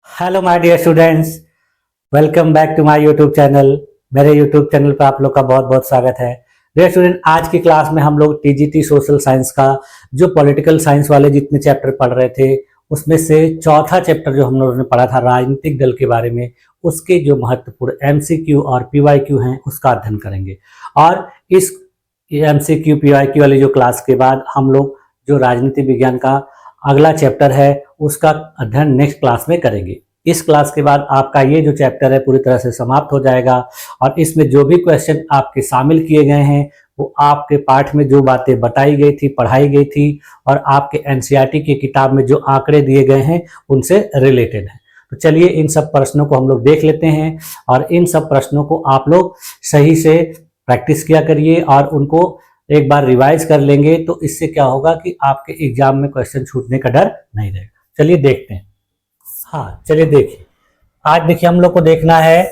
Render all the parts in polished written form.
Hello my dear students, welcome back to my YouTube channel. मेरे YouTube channel पर आप लोग का बहुत बहुत स्वागत है। डियर स्टूडेंट, आज की क्लास में हम लोग टीजीटी सोशल साइंस का जो पॉलिटिकल साइंस वाले जितने चैप्टर पढ़ रहे थे उसमें से चौथा चैप्टर जो हम लोगों ने पढ़ा था राजनीतिक दल के बारे में, उसके जो महत्वपूर्ण एमसीक्यू और पीवाईक्यू हैं उसका अध्ययन करेंगे। और इस एमसीक्यू पीवाईक्यू वाली जो क्लास के बाद हम लोग जो राजनीति विज्ञान का अगला चैप्टर है उसका अध्ययन नेक्स्ट क्लास में करेंगे। इस क्लास के बाद आपका ये जो चैप्टर है पूरी तरह से समाप्त हो जाएगा और इसमें जो भी क्वेश्चन आपके शामिल किए गए हैं वो आपके पाठ में जो बातें बताई गई थी, पढ़ाई गई थी और आपके एनसीईआरटी की किताब में जो आंकड़े दिए गए हैं उनसे रिलेटेड है। तो चलिए इन सब प्रश्नों को हम लोग देख लेते हैं और इन सब प्रश्नों को आप लोग सही से प्रैक्टिस किया करिए और उनको एक बार रिवाइज कर लेंगे तो इससे क्या होगा कि आपके एग्जाम में क्वेश्चन छूटने का डर नहीं रहेगा। चलिए देखते हैं। हाँ चलिए देखिए, आज देखिए हम लोग को देखना है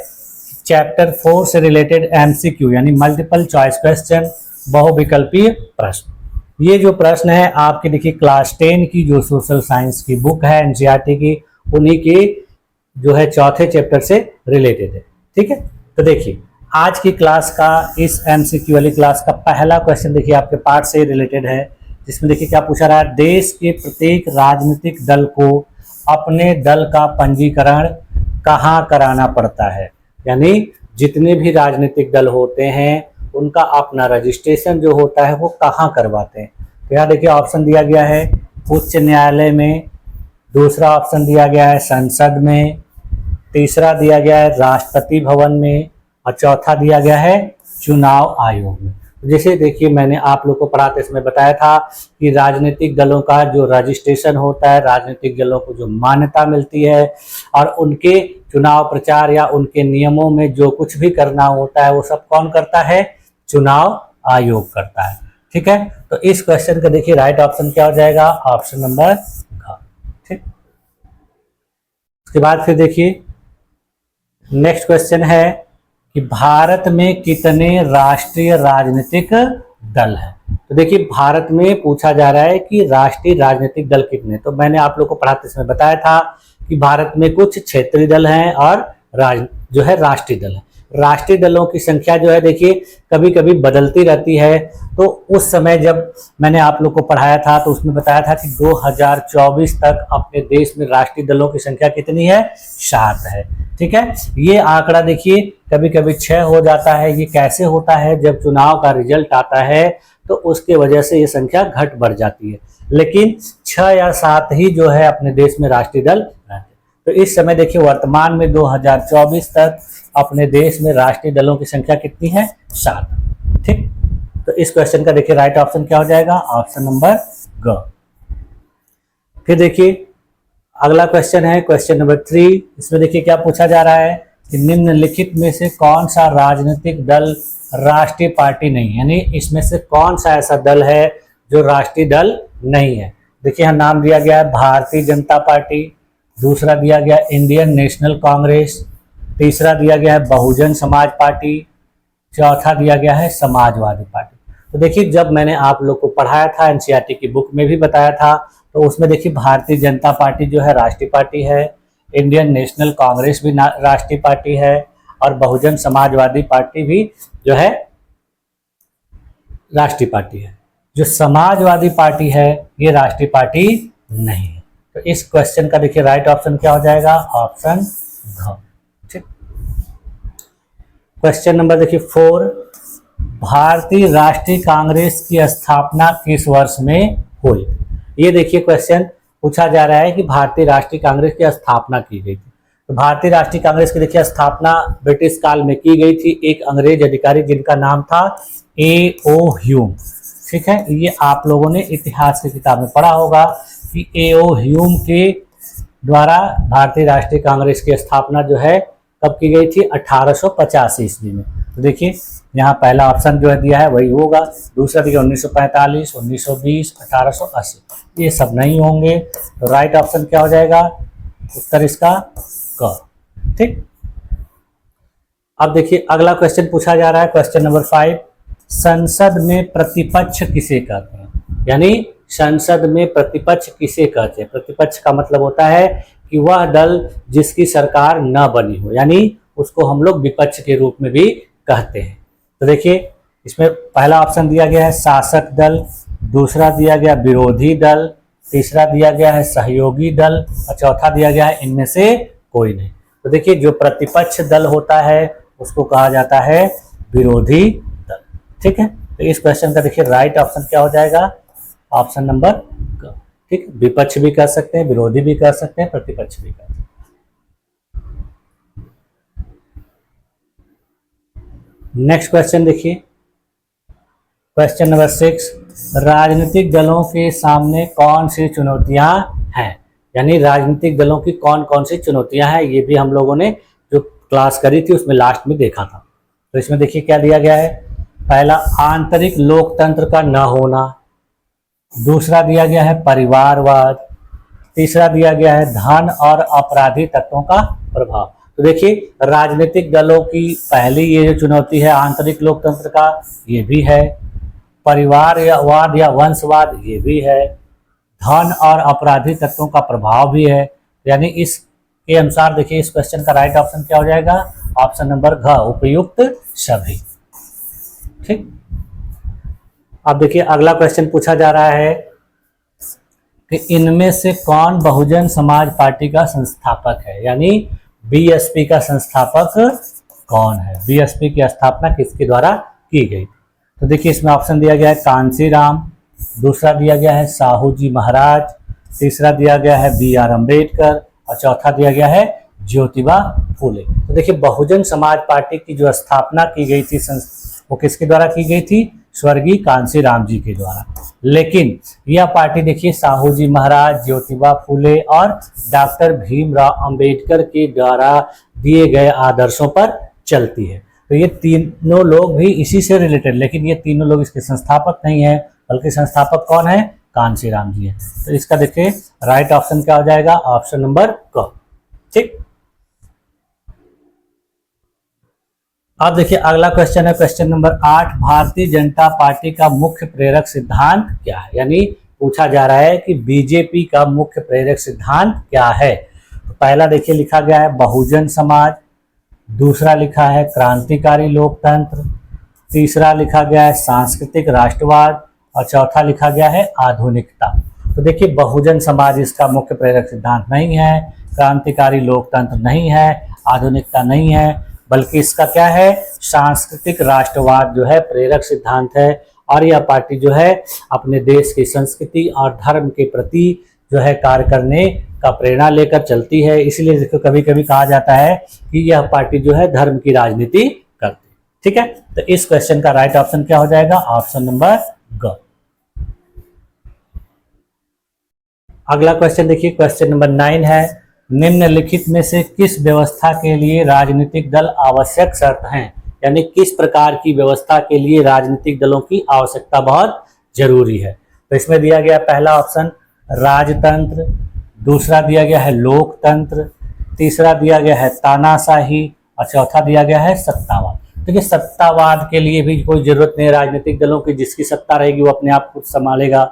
चैप्टर 4 से रिलेटेड एमसीक्यू यानी मल्टीपल चॉइस क्वेश्चन, बहुविकल्पीय प्रश्न। ये जो प्रश्न है आपके देखिए क्लास 10 की जो सोशल साइंस की बुक है एनसीईआरटी की, उन्हीं की जो है चौथे चैप्टर से रिलेटेड है। ठीक है, तो देखिए आज की क्लास का इस एमसीक्यू वाली क्लास का पहला क्वेश्चन देखिए आपके पार्ट से रिलेटेड है, जिसमें देखिए क्या पूछा रहा है। देश के प्रत्येक राजनीतिक दल को अपने दल का पंजीकरण कहाँ कराना पड़ता है, यानी जितने भी राजनीतिक दल होते हैं उनका अपना रजिस्ट्रेशन जो होता है वो कहाँ करवाते हैं। तो यहाँ देखिए ऑप्शन दिया गया है उच्च न्यायालय में, दूसरा ऑप्शन दिया गया है संसद में, तीसरा दिया गया है राष्ट्रपति भवन में और चौथा दिया गया है चुनाव आयोग में। जैसे देखिए मैंने आप लोग को पढ़ाते समय बताया था कि राजनीतिक दलों का जो रजिस्ट्रेशन होता है, राजनीतिक दलों को जो मान्यता मिलती है और उनके चुनाव प्रचार या उनके नियमों में जो कुछ भी करना होता है वो सब कौन करता है? चुनाव आयोग करता है। ठीक है, तो इस क्वेश्चन का देखिए राइट ऑप्शन क्या हो जाएगा? ऑप्शन नंबर घ। ठीक, उसके बाद फिर देखिए नेक्स्ट क्वेश्चन है कि भारत में कितने राष्ट्रीय राजनीतिक दल हैं। तो देखिए भारत में पूछा जा रहा है कि राष्ट्रीय राजनीतिक दल कितने। तो मैंने आप लोग को पढ़ाते समय बताया था कि भारत में कुछ क्षेत्रीय दल हैं और जो है राष्ट्रीय दल है। राष्ट्रीय दलों की संख्या जो है देखिए कभी कभी बदलती रहती है। तो उस समय जब मैंने आप लोग को पढ़ाया था तो उसमें बताया था कि 2024 तक अपने देश में राष्ट्रीय दलों की संख्या कितनी है? 7 है। ठीक है, ये आंकड़ा देखिए कभी कभी 6 हो जाता है। ये कैसे होता है? जब चुनाव का रिजल्ट आता है तो उसके वजह से ये संख्या घट बढ़ जाती है, लेकिन 6 या 7 ही जो है अपने देश में राष्ट्रीय दल रहते हैं। तो इस समय देखिए वर्तमान में 2024 तक अपने देश में राष्ट्रीय दलों की संख्या कितनी है? 7। ठीक, तो इस क्वेश्चन का देखिए राइट ऑप्शन क्या हो जाएगा? ऑप्शन नंबर ग। फिर देखिए अगला क्वेश्चन है क्वेश्चन नंबर 3। इसमें देखिए क्या पूछा जा रहा है कि निम्नलिखित में से कौन सा राजनीतिक दल राष्ट्रीय पार्टी नहीं, यानी इसमें से कौन सा ऐसा दल है जो राष्ट्रीय दल नहीं है। देखिए यहाँ नाम दिया गया है भारतीय जनता पार्टी, दूसरा दिया गया इंडियन नेशनल कांग्रेस, तीसरा दिया गया है बहुजन समाज पार्टी, चौथा दिया गया है समाजवादी पार्टी। तो देखिए जब मैंने आप लोग को पढ़ाया था एनसीईआरटी की बुक में भी बताया था तो उसमें देखिए भारतीय जनता पार्टी जो है राष्ट्रीय पार्टी है, इंडियन नेशनल कांग्रेस भी राष्ट्रीय पार्टी है और बहुजन समाजवादी पार्टी भी जो है राष्ट्रीय पार्टी है। जो समाजवादी पार्टी है ये राष्ट्रीय पार्टी नहीं है। तो इस क्वेश्चन का देखिए राइट ऑप्शन क्या हो जाएगा? ऑप्शन घ। ठीक, क्वेश्चन नंबर देखिए 4। भारतीय राष्ट्रीय कांग्रेस की स्थापना किस वर्ष में हुई? ये देखिए क्वेश्चन पूछा जा रहा है कि भारतीय राष्ट्रीय कांग्रेस की स्थापना की गई थी। तो भारतीय राष्ट्रीय कांग्रेस की देखिए स्थापना ब्रिटिश काल में की गई थी एक अंग्रेज अधिकारी जिनका नाम था A.O. ह्यूम। ठीक है, ये आप लोगों ने इतिहास की किताब में पढ़ा होगा कि A.O. ह्यूम के द्वारा भारतीय राष्ट्रीय कांग्रेस की स्थापना जो है कब की गई थी? 1885 ईस्वी में। तो देखिए यहाँ पहला ऑप्शन जो है दिया है वही होगा, दूसरा देखिए 1945, 1920, 1880, ये सब नहीं होंगे। तो राइट ऑप्शन क्या हो जाएगा? उत्तर इसका क। ठीक, अब देखिए अगला क्वेश्चन पूछा जा रहा है क्वेश्चन नंबर 5। संसद में प्रतिपक्ष किसे कहते हैं, यानी संसद में प्रतिपक्ष किसे कहते हैं? प्रतिपक्ष का मतलब होता है कि वह दल जिसकी सरकार न बनी हो, यानी उसको हम लोग विपक्ष के रूप में भी कहते हैं। तो देखिए इसमें पहला ऑप्शन दिया गया है शासक दल, दूसरा दिया गया विरोधी दल, तीसरा दिया गया है सहयोगी दल और चौथा दिया गया है इनमें से कोई नहीं। तो देखिए जो प्रतिपक्ष दल होता है उसको कहा जाता है विरोधी दल। ठीक है, तो इस क्वेश्चन का देखिए राइट ऑप्शन क्या हो जाएगा, ऑप्शन नंबर क। ठीक, विपक्ष भी कर सकते हैं, विरोधी भी कर सकते हैं, प्रतिपक्ष भी कर सकते हैं। नेक्स्ट क्वेश्चन देखिए, क्वेश्चन नंबर 6, राजनीतिक दलों के सामने कौन सी चुनौतियां हैं, यानी राजनीतिक दलों की कौन कौन सी चुनौतियां हैं, ये भी हम लोगों ने जो क्लास करी थी उसमें लास्ट में देखा था। तो इसमें देखिए क्या दिया गया है, पहला आंतरिक लोकतंत्र का न होना, दूसरा दिया गया है परिवारवाद, तीसरा दिया गया है धन और अपराधी तत्वों का प्रभाव। तो देखिए राजनीतिक दलों की पहली ये जो चुनौती है आंतरिक लोकतंत्र का, ये भी है, परिवारवाद या वंशवाद ये भी है, धन और अपराधी तत्वों का प्रभाव भी है। यानी इसके अनुसार देखिए इस क्वेश्चन का राइट ऑप्शन क्या हो जाएगा, ऑप्शन नंबर घ, उपयुक्त सभी। ठीक, अब देखिए अगला क्वेश्चन पूछा जा रहा है कि इनमें से कौन बहुजन समाज पार्टी का संस्थापक है, यानी बीएसपी का संस्थापक कौन है, बीएसपी की स्थापना किसके द्वारा की गई। तो देखिए इसमें ऑप्शन दिया गया है कांसीराम, दूसरा दिया गया है साहू जी महाराज, तीसरा दिया गया है बी.आर. अम्बेडकर और चौथा दिया गया है ज्योतिबा फूले। तो देखिए बहुजन समाज पार्टी की जो स्थापना की गई थी वो किसके द्वारा की गई थी, स्वर्गीय कांसीराम जी के द्वारा। लेकिन यह पार्टी देखिए साहू जी महाराज, ज्योतिबा फूले और डॉक्टर भीमराव अंबेडकर के द्वारा दिए गए आदर्शों पर चलती है। तो ये तीनों लोग भी इसी से रिलेटेड, लेकिन ये तीनों लोग इसके संस्थापक नहीं है, बल्कि संस्थापक कौन है, कांसीराम जी है। तो इसका देखिए राइट ऑप्शन क्या हो जाएगा, ऑप्शन नंबर क। ठीक, अब देखिए अगला क्वेश्चन है question number 8, Bharatiya Janata party का मुख्य प्रेरक सिद्धांत क्या है, यानी पूछा जा रहा है कि बीजेपी का मुख्य प्रेरक सिद्धांत क्या है। तो पहला देखिए लिखा गया है बहुजन समाज, दूसरा लिखा है क्रांतिकारी लोकतंत्र, तीसरा लिखा गया है सांस्कृतिक राष्ट्रवाद और चौथा लिखा गया है आधुनिकता। तो देखिए बहुजन समाज इसका मुख्य प्रेरक सिद्धांत नहीं है, क्रांतिकारी लोकतंत्र नहीं है, आधुनिकता नहीं है, बल्कि इसका क्या है, सांस्कृतिक राष्ट्रवाद जो है प्रेरक सिद्धांत है। और यह पार्टी जो है अपने देश की संस्कृति और धर्म के प्रति जो है कार्य करने का प्रेरणा लेकर चलती है। इसलिए इसको कभी कभी कहा जाता है कि यह पार्टी जो है धर्म की राजनीति करती है। ठीक है, तो इस क्वेश्चन का राइट ऑप्शन क्या हो जाएगा, ऑप्शन नंबर ग। अगला क्वेश्चन देखिए क्वेश्चन नंबर 9 है, निम्नलिखित में से किस व्यवस्था के लिए राजनीतिक दल आवश्यक शर्त हैं, यानी किस प्रकार की व्यवस्था के लिए राजनीतिक दलों की आवश्यकता बहुत जरूरी है। तो इसमें दिया गया पहला ऑप्शन राजतंत्र, दूसरा दिया गया है लोकतंत्र, तीसरा दिया गया है तानाशाही और चौथा दिया गया है सत्तावाद। देखिए सत्तावाद के लिए भी कोई जरूरत नहीं है राजनीतिक दलों की, जिसकी सत्ता रहेगी वो अपने आप खुद संभालेगा।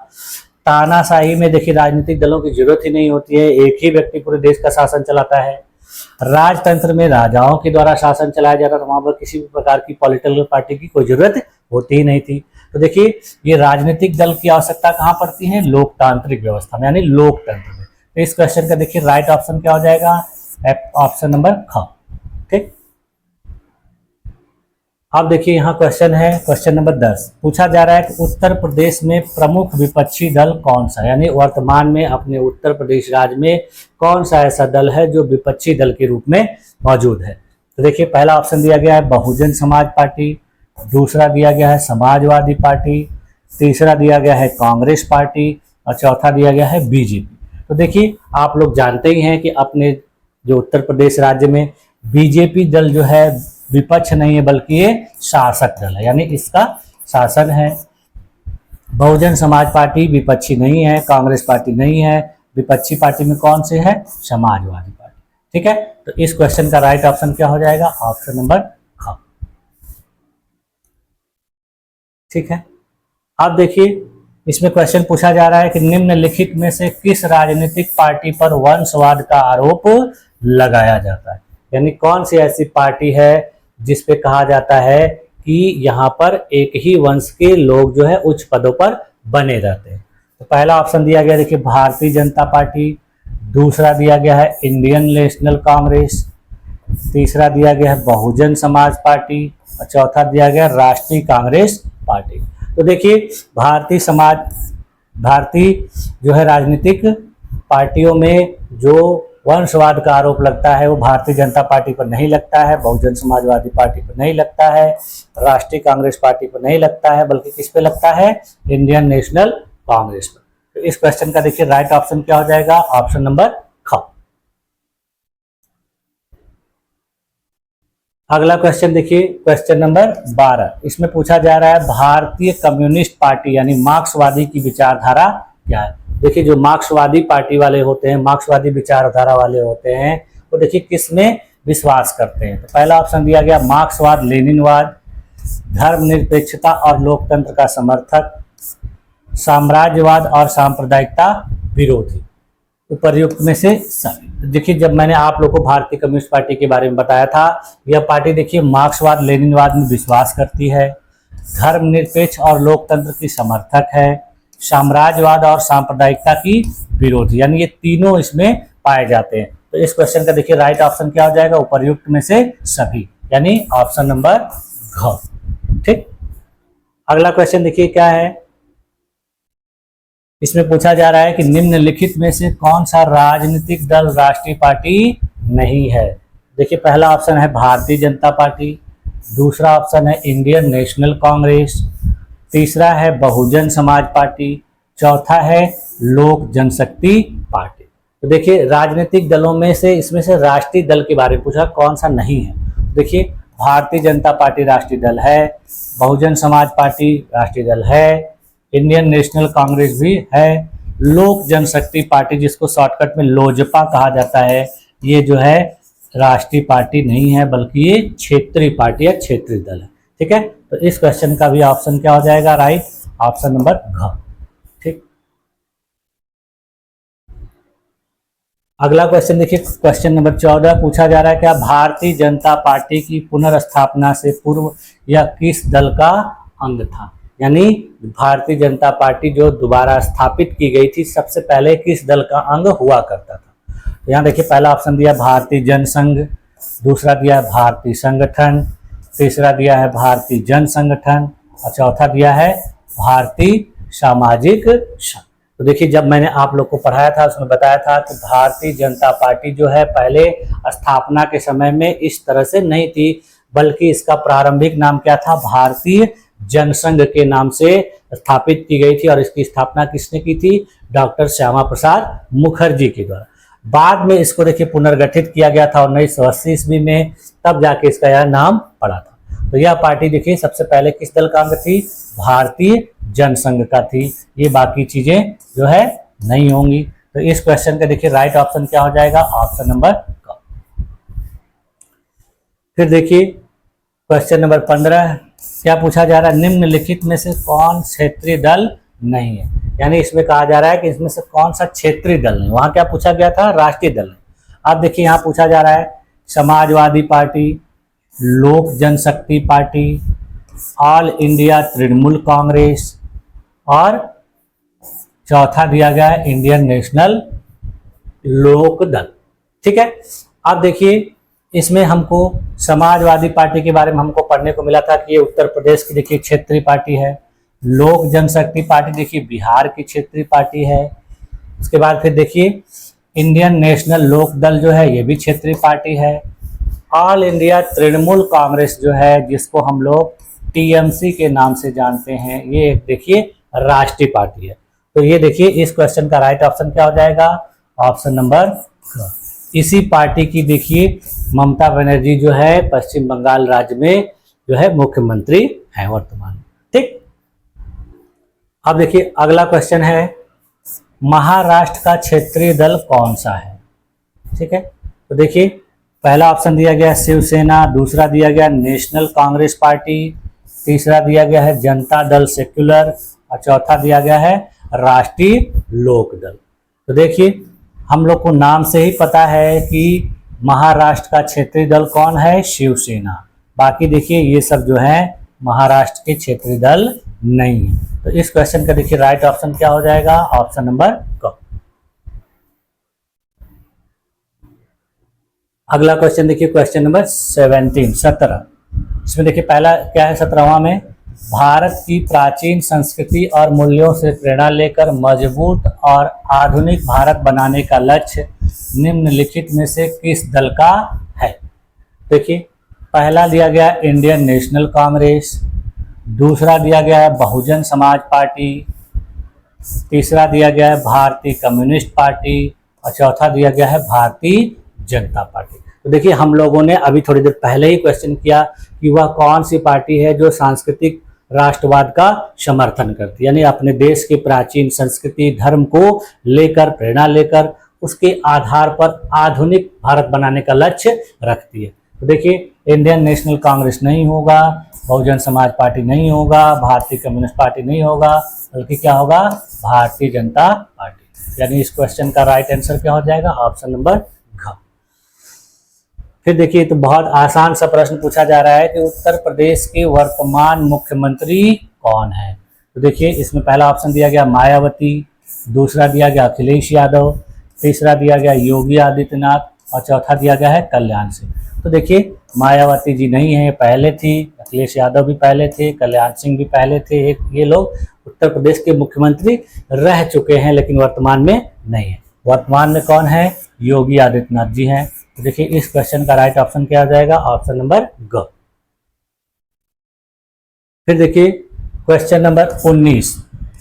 तानाशाही में देखिए राजनीतिक दलों की जरूरत ही नहीं होती है, एक ही व्यक्ति पूरे देश का शासन चलाता है। राजतंत्र में राजाओं के द्वारा शासन चलाया जाता था, वहां पर किसी भी प्रकार की पॉलिटिकल पार्टी की कोई जरूरत होती ही नहीं थी। तो देखिए ये राजनीतिक दल की आवश्यकता कहाँ पड़ती है, लोकतांत्रिक व्यवस्था में, यानी लोकतंत्र में। तो इस क्वेश्चन का देखिए राइट ऑप्शन क्या हो जाएगा, ऑप्शन नंबर ख। ठीक, अब देखिए यहाँ क्वेश्चन है क्वेश्चन नंबर 10, पूछा जा रहा है कि उत्तर प्रदेश में प्रमुख विपक्षी दल कौन सा है, यानी वर्तमान में अपने उत्तर प्रदेश राज्य में कौन सा ऐसा दल है जो विपक्षी दल के रूप में मौजूद है। तो देखिए पहला ऑप्शन दिया गया है बहुजन समाज पार्टी, दूसरा दिया गया है समाजवादी पार्टी, तीसरा दिया गया है कांग्रेस पार्टी और चौथा दिया गया है बीजेपी। तो देखिए आप लोग जानते ही हैं कि अपने जो उत्तर प्रदेश राज्य में बीजेपी दल जो है विपक्ष नहीं है, बल्कि ये शासक दल है, यानी इसका शासन है। बहुजन समाज पार्टी विपक्षी नहीं है, कांग्रेस पार्टी नहीं है, विपक्षी पार्टी में कौन से है, समाजवादी पार्टी। ठीक है, तो इस क्वेश्चन का राइट ऑप्शन क्या हो जाएगा, ऑप्शन नंबर ख। ठीक है, अब देखिए इसमें क्वेश्चन पूछा जा रहा है कि निम्नलिखित में से किस राजनीतिक पार्टी पर वंशवाद का आरोप लगाया जाता है, यानी कौन सी ऐसी पार्टी है जिस पे कहा जाता है कि यहाँ पर एक ही वंश के लोग जो है उच्च पदों पर बने रहते हैं। तो पहला ऑप्शन दिया गया देखिए भारतीय जनता पार्टी, दूसरा दिया गया है इंडियन नेशनल कांग्रेस, तीसरा दिया गया है बहुजन समाज पार्टी और चौथा दिया गया राष्ट्रीय कांग्रेस पार्टी। तो देखिए भारतीय जो है राजनीतिक पार्टियों में जो वंशवाद का आरोप लगता है वो भारतीय जनता पार्टी पर नहीं लगता है, बहुजन समाजवादी पार्टी पर नहीं लगता है, राष्ट्रीय कांग्रेस पार्टी पर नहीं लगता है, बल्कि किस पे लगता है, इंडियन नेशनल कांग्रेस पर। तो इस क्वेश्चन का देखिए राइट ऑप्शन क्या हो जाएगा, ऑप्शन नंबर ख। अगला क्वेश्चन देखिए क्वेश्चन नंबर 12, इसमें पूछा जा रहा है भारतीय कम्युनिस्ट पार्टी यानी मार्क्सवादी की विचारधारा क्या है। देखिए जो मार्क्सवादी पार्टी वाले होते हैं, मार्क्सवादी विचारधारा वाले होते हैं, वो देखिए किस में विश्वास करते हैं। तो पहला ऑप्शन दिया गया मार्क्सवाद लेनिनवाद, धर्मनिरपेक्षता और लोकतंत्र का समर्थक, साम्राज्यवाद और सांप्रदायिकता विरोधी, उपर्युक्त में से सभी। देखिए जब मैंने आप लोगों को भारतीय कम्युनिस्ट पार्टी के बारे में बताया था, यह पार्टी देखिए मार्क्सवाद लेनिनवाद में विश्वास करती है, धर्मनिरपेक्ष और लोकतंत्र की समर्थक है, साम्राज्यवाद और सांप्रदायिकता की विरोधी, यानी ये तीनों इसमें पाए जाते हैं। तो इस क्वेश्चन का देखिए राइट ऑप्शन क्या हो जाएगा, उपर्युक्त में से सभी, यानी ऑप्शन नंबर घ। ठीक, अगला क्वेश्चन देखिए क्या है, इसमें पूछा जा रहा है कि निम्नलिखित में से कौन सा राजनीतिक दल राष्ट्रीय पार्टी नहीं है। देखिए पहला ऑप्शन है भारतीय जनता पार्टी, दूसरा ऑप्शन है इंडियन नेशनल कांग्रेस, तीसरा है बहुजन समाज पार्टी, चौथा है लोक जनशक्ति पार्टी। तो देखिए राजनीतिक दलों में से इसमें से राष्ट्रीय दल के बारे में पूछा कौन सा नहीं है। देखिए भारतीय जनता पार्टी राष्ट्रीय दल है, बहुजन समाज पार्टी राष्ट्रीय दल है, इंडियन नेशनल कांग्रेस भी है, लोक जनशक्ति पार्टी जिसको शॉर्टकट में लोजपा कहा जाता है, ये जो है राष्ट्रीय पार्टी नहीं है बल्कि ये क्षेत्रीय पार्टी है, क्षेत्रीय दल है। ठीक है, तो इस क्वेश्चन का भी ऑप्शन क्या हो जाएगा, राइट, ऑप्शन नंबर घ। ठीक, अगला क्वेश्चन देखिए क्वेश्चन नंबर 14, पूछा जा रहा है क्या भारतीय जनता पार्टी की पुनर्स्थापना से पूर्व यह किस दल का अंग था, यानी भारतीय जनता पार्टी जो दोबारा स्थापित की गई थी सबसे पहले किस दल का अंग हुआ करता था। तो यहाँ देखिए पहला ऑप्शन दिया भारतीय जनसंघ, दूसरा दिया है भारतीय संगठन, तीसरा दिया है भारतीय जन संगठन और चौथा दिया है भारतीय सामाजिक संघ। तो देखिए जब मैंने आप लोग को पढ़ाया था उसमें बताया था कि भारतीय जनता पार्टी जो है पहले स्थापना के समय में इस तरह से नहीं थी, बल्कि इसका प्रारंभिक नाम क्या था, भारतीय जनसंघ के नाम से स्थापित की गई थी और इसकी स्थापना किसने की थी, डॉक्टर श्यामा प्रसाद मुखर्जी के द्वारा। बाद में इसको देखिए पुनर्गठित किया गया था 1980 ईस्वी में, तब जाके इसका यह नाम पड़ा था। तो यह पार्टी देखिए सबसे पहले किस दल का अंग थी, भारतीय जनसंघ का थी। ये बाकी चीजें जो है नहीं होंगी। तो इस क्वेश्चन का देखिए राइट ऑप्शन क्या हो जाएगा, ऑप्शन नंबर क। फिर देखिए क्वेश्चन नंबर 15, क्या पूछा जा रहा है, निम्नलिखित में से कौन क्षेत्रीय दल नहीं है, यानी इसमें कहा जा रहा है कि इसमें से कौन सा क्षेत्रीय दल नहीं। वहां क्या पूछा गया था, राष्ट्रीय दल नहीं। अब देखिए यहाँ पूछा जा रहा है Samajwadi Party, Lok Janshakti Party, all India Trinamool Congress और चौथा दिया गया है इंडियन नेशनल लोक दल। ठीक है, अब देखिए इसमें हमको समाजवादी पार्टी के बारे में हमको पढ़ने को मिला था कि ये उत्तर प्रदेश की देखिए क्षेत्रीय पार्टी है, लोक जनशक्ति पार्टी देखिए बिहार की क्षेत्रीय पार्टी है। उसके बाद फिर देखिए इंडियन नेशनल लोक दल जो है ये भी क्षेत्रीय पार्टी है। ऑल इंडिया तृणमूल कांग्रेस जो है जिसको हम लोग टीएमसी के नाम से जानते हैं, ये देखिए राष्ट्रीय पार्टी है। तो ये देखिए इस क्वेश्चन का राइट ऑप्शन क्या हो जाएगा, ऑप्शन नंबर। इसी पार्टी की देखिए ममता बनर्जी जो है पश्चिम बंगाल राज्य में जो है मुख्यमंत्री है वर्तमान। ठीक, अब देखिए अगला क्वेश्चन है महाराष्ट्र का क्षेत्रीय दल कौन सा है। ठीक है, तो देखिए पहला ऑप्शन दिया गया शिवसेना, दूसरा दिया गया नेशनल कांग्रेस पार्टी, तीसरा दिया गया है जनता दल सेक्युलर और चौथा दिया गया है राष्ट्रीय लोकदल। तो देखिए हम लोग को नाम से ही पता है कि महाराष्ट्र का क्षेत्रीय दल कौन है, शिवसेना। बाकी देखिए ये सब जो है महाराष्ट्र के क्षेत्रीय दल नहीं है। तो इस क्वेश्चन का देखिए राइट ऑप्शन क्या हो जाएगा, ऑप्शन नंबर क। अगला क्वेश्चन देखिए क्वेश्चन नंबर 17। इसमें देखिए पहला क्या है 17वां में, भारत की प्राचीन संस्कृति और मूल्यों से प्रेरणा लेकर मजबूत और आधुनिक भारत बनाने का लक्ष्य निम्नलिखित में से किस दल का है। देखिए पहला दिया गया इंडियन नेशनल कांग्रेस, दूसरा दिया गया है बहुजन समाज पार्टी, तीसरा दिया गया है भारतीय कम्युनिस्ट पार्टी और चौथा दिया गया है भारतीय जनता पार्टी। तो देखिए हम लोगों ने अभी थोड़ी देर पहले ही क्वेश्चन किया कि वह कौन सी पार्टी है जो सांस्कृतिक राष्ट्रवाद का समर्थन करती है, यानी अपने देश के प्राचीन संस्कृति धर्म को लेकर प्रेरणा लेकर उसके आधार पर आधुनिक भारत बनाने का लक्ष्य रखती है। तो देखिए इंडियन नेशनल कांग्रेस नहीं होगा, बहुजन समाज पार्टी नहीं होगा, भारतीय कम्युनिस्ट पार्टी नहीं होगा, बल्कि क्या होगा, भारतीय जनता पार्टी। यानी इस क्वेश्चन का राइट आंसर क्या हो जाएगा, ऑप्शन नंबर घ। फिर देखिए तो बहुत आसान सा प्रश्न पूछा जा रहा है कि उत्तर प्रदेश के वर्तमान मुख्यमंत्री कौन है। तो देखिए इसमें पहला ऑप्शन दिया गया मायावती, दूसरा दिया गया अखिलेश यादव, तीसरा दिया गया योगी आदित्यनाथ और चौथा दिया गया है कल्याण सिंह। तो देखिए मायावती जी नहीं है, पहले थी, अखिलेश यादव भी पहले थे, कल्याण सिंह भी पहले थे। ये लोग उत्तर प्रदेश के मुख्यमंत्री रह चुके हैं लेकिन वर्तमान में नहीं है। वर्तमान में कौन है, योगी आदित्यनाथ जी हैं। तो देखिए इस क्वेश्चन का राइट ऑप्शन क्या हो जाएगा, ऑप्शन नंबर ग। फिर देखिए क्वेश्चन नंबर 19,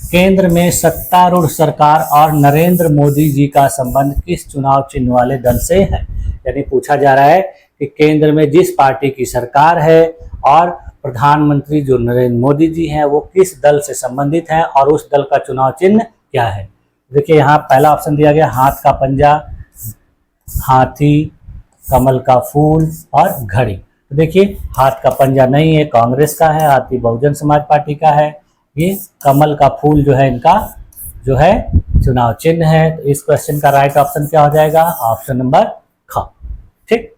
केंद्र में सत्तारूढ़ सरकार और नरेंद्र मोदी जी का संबंध किस चुनाव चिन्ह वाले दल से है। यानी पूछा जा रहा है कि केंद्र में जिस पार्टी की सरकार है और प्रधानमंत्री जो नरेंद्र मोदी जी हैं वो किस दल से संबंधित हैं और उस दल का चुनाव चिन्ह क्या है। देखिए यहाँ पहला ऑप्शन दिया गया हाथ का पंजा, हाथी, कमल का फूल और घड़ी। तो देखिए हाथ का पंजा नहीं है, कांग्रेस का है, हाथी बहुजन समाज पार्टी का है, ये कमल का फूल जो है इनका जो है चुनाव चिन्ह है। तो इस क्वेश्चन का राइट ऑप्शन क्या हो जाएगा, ऑप्शन नंबर ख। ठीक,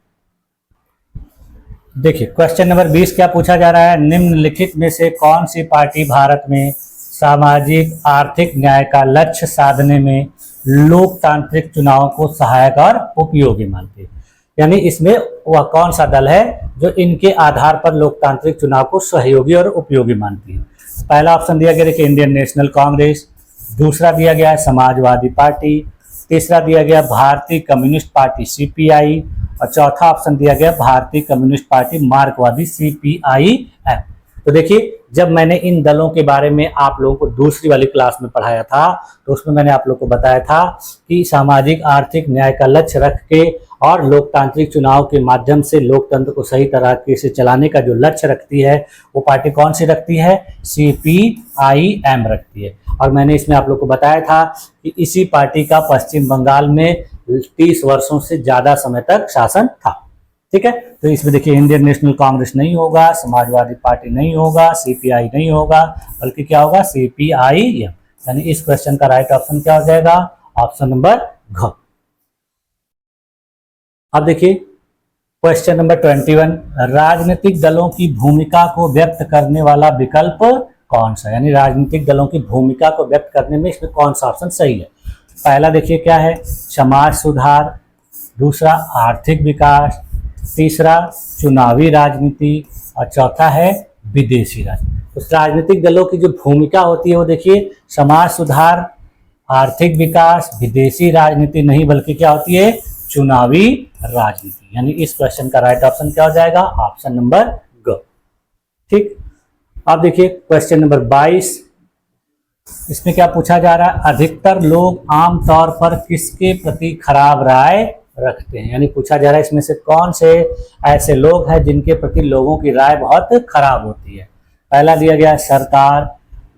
देखिए क्वेश्चन नंबर 20 क्या पूछा जा रहा है, निम्नलिखित में से कौन सी पार्टी भारत में सामाजिक आर्थिक न्याय का लक्ष्य साधने में लोकतांत्रिक चुनाव को सहायक और उपयोगी मानती है। यानी इसमें वह कौन सा दल है जो इनके आधार पर लोकतांत्रिक चुनाव को सहयोगी और उपयोगी मानती है। पहला ऑप्शन दिया गया देखिए इंडियन नेशनल कांग्रेस, दूसरा दिया गया है समाजवादी पार्टी, तीसरा दिया गया भारतीय कम्युनिस्ट पार्टी सीपीआई और चौथा ऑप्शन दिया गया भारतीय कम्युनिस्ट पार्टी मार्क्सवादी सीपीआईएम। तो देखिए जब मैंने इन दलों के बारे में आप लोगों को दूसरी वाली क्लास में पढ़ाया था तो उसमें मैंने आप लोगों को बताया था कि सामाजिक आर्थिक न्याय का लक्ष्य रख के और लोकतांत्रिक चुनाव के माध्यम से लोकतंत्र को सही तरीके से चलाने का जो लक्ष्य रखती है वो पार्टी कौन सी रखती है, सीपीआईएम रखती है। और मैंने इसमें आप लोग को बताया था कि इसी पार्टी का पश्चिम बंगाल में 30 वर्षों से ज़्यादा समय तक शासन था। ठीक है, तो इसमें देखिए इंडियन नेशनल कांग्रेस नहीं होगा, समाजवादी पार्टी नहीं होगा, सीपीआई नहीं होगा, बल्कि क्या होगा, सीपीआईएम। यानी इस क्वेश्चन का राइट ऑप्शन क्या हो जाएगा, ऑप्शन नंबर घ। अब देखिए क्वेश्चन नंबर 21, राजनीतिक दलों की भूमिका को व्यक्त करने वाला विकल्प कौन सा। यानी राजनीतिक दलों की भूमिका को व्यक्त करने में इसमें कौन सा ऑप्शन सही है। पहला देखिए क्या है, समाज सुधार, दूसरा आर्थिक विकास, तीसरा चुनावी राजनीति और चौथा है विदेशी राजनीति। उस राजनीतिक दलों की जो भूमिका होती है वो देखिए समाज सुधार, आर्थिक विकास, विदेशी राजनीति नहीं बल्कि क्या होती है, चुनावी राजनीति। यानी इस क्वेश्चन का राइट ऑप्शन क्या हो जाएगा, ऑप्शन नंबर ग। ठीक, अब देखिए क्वेश्चन नंबर 22, इसमें क्या पूछा जा रहा है, अधिकतर लोग आमतौर पर किसके प्रति खराब राय रखते हैं। यानी पूछा जा रहा है इसमें से कौन से ऐसे लोग हैं जिनके प्रति लोगों की राय बहुत खराब होती है। पहला दिया गया है सरकार,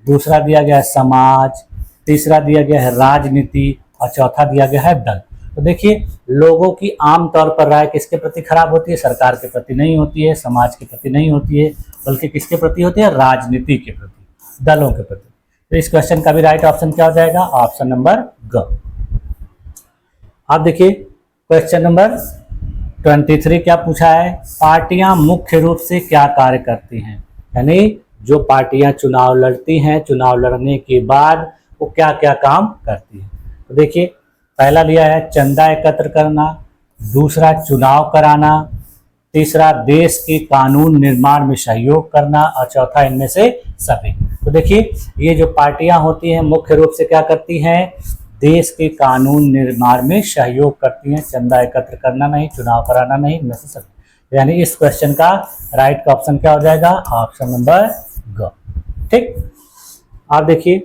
दूसरा दिया गया है समाज, तीसरा दिया गया है राजनीति और चौथा दिया गया है दल। तो देखिए लोगों की आमतौर पर राय किसके प्रति खराब होती है, सरकार के प्रति नहीं होती है, समाज के प्रति नहीं होती है, बल्कि किसके प्रति होती है, राजनीति के प्रति, दलों के प्रति। तो इस क्वेश्चन का भी राइट ऑप्शन क्या हो जाएगा? ऑप्शन नंबर ग। आप देखिए क्वेश्चन नंबर 23 क्या पूछा है? पार्टियां मुख्य रूप से क्या कार्य करती हैं? यानी जो पार्टियां चुनाव लड़ती हैं, चुनाव लड़ने के बाद वो क्या क्या काम करती हैं। तो देखिए पहला दिया है चंदा एकत्र करना, दूसरा चुनाव कराना, तीसरा देश के कानून निर्माण में सहयोग करना और चौथा इनमें से सभी। तो देखिए ये जो पार्टियां होती हैं मुख्य रूप से क्या करती हैं? देश के कानून निर्माण में सहयोग करती हैं, चंदा एकत्र करना नहीं, चुनाव कराना नहीं, इनमें से सभी। यानी इस क्वेश्चन का राइट ऑप्शन क्या हो जाएगा? ऑप्शन नंबर ग। ठीक, आप देखिए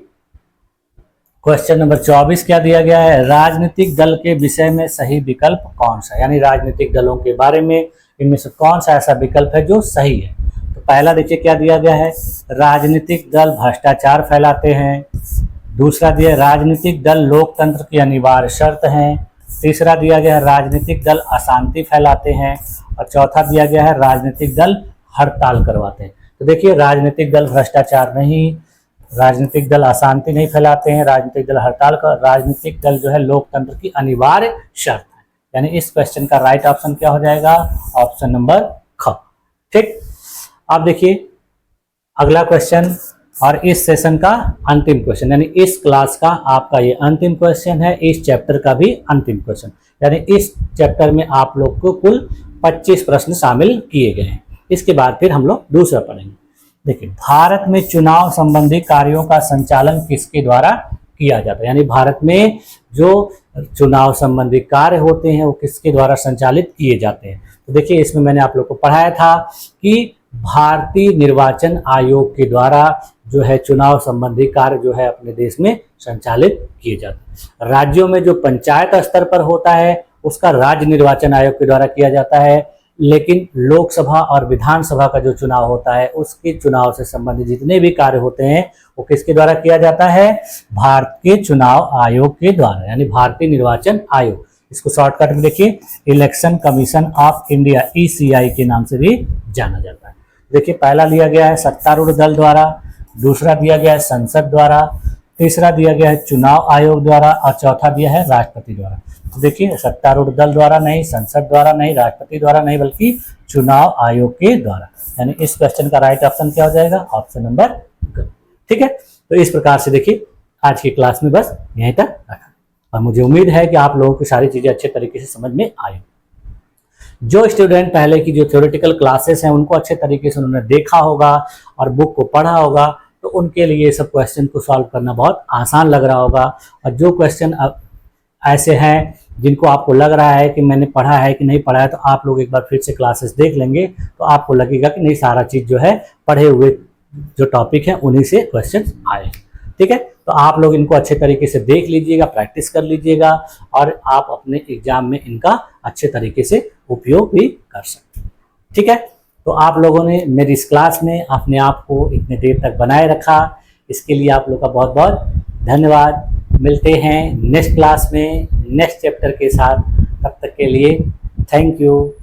क्वेश्चन नंबर 24 क्या दिया गया है? राजनीतिक दल के विषय में सही विकल्प कौन सा? यानी राजनीतिक दलों के बारे में इनमें से कौन सा ऐसा विकल्प है जो सही है? तो पहला देखिए क्या दिया गया है? राजनीतिक दल भ्रष्टाचार फैलाते हैं। दूसरा दिया राजनीतिक दल लोकतंत्र की अनिवार्य शर्त है। तीसरा दिया गया है राजनीतिक दल अशांति फैलाते हैं। और चौथा दिया गया है राजनीतिक दल हड़ताल करवाते हैं। तो देखिए राजनीतिक दल भ्रष्टाचार नहीं, राजनीतिक दल अशांति नहीं फैलाते हैं, राजनीतिक दल हड़ताल का, राजनीतिक दल जो है लोकतंत्र की अनिवार्य शर्त है। यानी इस क्वेश्चन का राइट ऑप्शन क्या हो जाएगा? ऑप्शन नंबर ख। ठीक, आप देखिए अगला क्वेश्चन और इस सेशन का अंतिम क्वेश्चन, यानी इस क्लास का आपका ये अंतिम क्वेश्चन है, इस चैप्टर का भी अंतिम क्वेश्चन। यानी इस चैप्टर में आप लोग को कुल 25 प्रश्न शामिल किए गए हैं। इसके बाद फिर हम लोग दूसरा पढ़ेंगे। देखिए भारत में चुनाव संबंधी कार्यों का संचालन किसके द्वारा किया जाता है? यानी भारत में जो चुनाव संबंधी कार्य होते हैं वो किसके द्वारा संचालित किए जाते हैं? तो देखिए इसमें मैंने आप लोग को पढ़ाया था कि भारतीय निर्वाचन आयोग के द्वारा जो है चुनाव संबंधी कार्य जो है अपने देश में संचालित किए जाते हैं। राज्यों में जो पंचायत स्तर पर होता है उसका राज्य निर्वाचन आयोग के द्वारा किया जाता है, लेकिन लोकसभा और विधानसभा का जो चुनाव होता है उसके चुनाव से संबंधित जितने भी कार्य होते हैं वो किसके द्वारा किया जाता है? भारतीय चुनाव आयोग के द्वारा, यानी भारतीय निर्वाचन आयोग। इसको शॉर्टकट में देखिए election commission of India ECI के नाम से भी जाना जाता है। देखिए पहला दिया गया है सत्तारूढ़ दल द्वारा, दूसरा दिया गया है संसद द्वारा, तीसरा दिया गया है चुनाव आयोग द्वारा और चौथा दिया है राष्ट्रपति द्वारा। तो देखिए सत्तारूढ़ दल द्वारा नहीं, संसद द्वारा नहीं, राष्ट्रपति द्वारा नहीं, बल्कि चुनाव आयोग के द्वारा। यानी इस क्वेश्चन का राइट ऑप्शन क्या हो जाएगा? ऑप्शन नंबर ग। ठीक है, तो इस प्रकार से देखिए आज की क्लास में बस यहीं तक रखा और मुझे उम्मीद है कि आप लोगों की सारी चीजें अच्छे तरीके से समझ में आई। जो स्टूडेंट पहले की जो थ्योरेटिकल क्लासेस हैं उनको अच्छे तरीके से उन्होंने देखा होगा और बुक को पढ़ा होगा तो उनके लिए ये सब क्वेश्चन को सॉल्व करना बहुत आसान लग रहा होगा। और जो क्वेश्चन ऐसे हैं जिनको आपको लग रहा है कि मैंने पढ़ा है कि नहीं पढ़ा है, तो आप लोग एक बार फिर से क्लासेस देख लेंगे तो आपको लगेगा कि नहीं सारा चीज़ जो है पढ़े हुए जो टॉपिक है उन्हीं से क्वेश्चन आए। ठीक है, तो आप लोग इनको अच्छे तरीके से देख लीजिएगा, प्रैक्टिस कर लीजिएगा और आप अपने एग्जाम में इनका अच्छे तरीके से उपयोग भी कर सकते हैं। ठीक है, तो आप लोगों ने मेरी इस क्लास में अपने आप को इतने देर तक बनाए रखा, इसके लिए आप लोग का बहुत बहुत धन्यवाद। मिलते हैं नेक्स्ट क्लास में नेक्स्ट चैप्टर के साथ, तब तक के लिए थैंक यू।